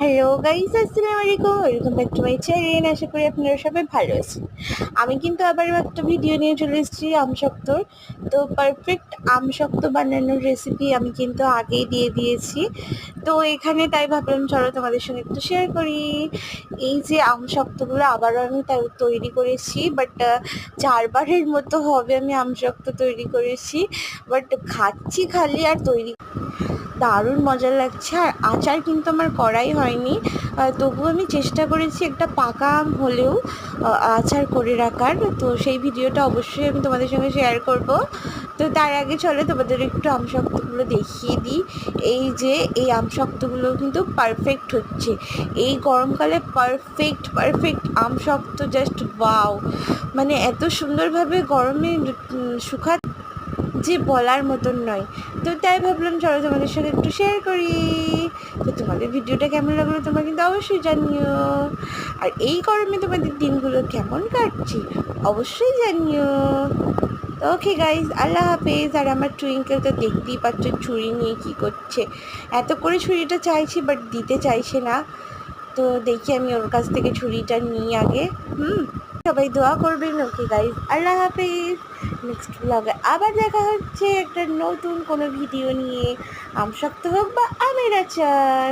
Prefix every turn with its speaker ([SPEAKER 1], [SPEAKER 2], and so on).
[SPEAKER 1] Hello guys, আসসালামু আলাইকুম। Welcome back to my channel. আশা করি আপনারা সবাই ভালো আছেন। আমি কিন্তু আবারও একটা ভিডিও নিয়ে চলে এসেছি আমশক্তর। তো পারফেক্ট আমশক্ত বানানোর রেসিপি আমি কিন্তু আগেই দিয়ে দিয়েছি। তো এখানে তাই ভাবলাম চলো তোমাদের সঙ্গে একটু শেয়ার করি। এই যে আমশক্তগুলো আবারও আমি তৈরি করেছি, বাট 4বারের মতো হবে আমি আমশক্ত তৈরি করেছি। বাট খাচ্ছি খালি আর তৈরি দারুণ মজা লাগছে। আর আচার কিন্তু আমার করাই হয়নি, তবুও আমি চেষ্টা করেছি একটা পাকা আম হলেও আচার করে রাখার। তো সেই ভিডিওটা অবশ্যই আমি তোমাদের সঙ্গে শেয়ার করব। তো তার আগে চলো তোমাদের একটু আমশক্তগুলো দেখিয়ে দিই। এই যে এই আমশক্তগুলো কিন্তু পারফেক্ট হচ্ছে এই গরমকালে। পারফেক্ট পারফেক্ট আমশক্ত, জাস্ট ওয়াও! মানে এত সুন্দরভাবে গরমে শুকা যে বলার মতন নয়। তো তাই ভাবলাম চলো তোমাদের সাথে একটু শেয়ার করি। তো তোমাদের ভিডিওটা কেমন লাগলো তোমরা কিন্তু অবশ্যই জানিও। আর এই গরমে তোমাদের দিনগুলো কেমন কাটছে অবশ্যই জানিও। তো ওকে গাইজ, আল্লাহ হাফেজ। আর আমার টুইঙ্কেল তো দেখতেই পাচ্ছ ছুরি নিয়ে কী করছে। এত করে ছুরিটা চাইছি বাট দিতে চাইছে না। তো দেখি আমি ওর কাছ থেকে ছুরিটা নিই আগে। সবাই দোয়া করবেন। ওকে গাইজ, আল্লাহ হাফেজ। নেক্সট ব্লগে আবার দেখা হচ্ছে একটা নতুন কোনো ভিডিও নিয়ে। আমশক্ত হোক বা আমের আচার।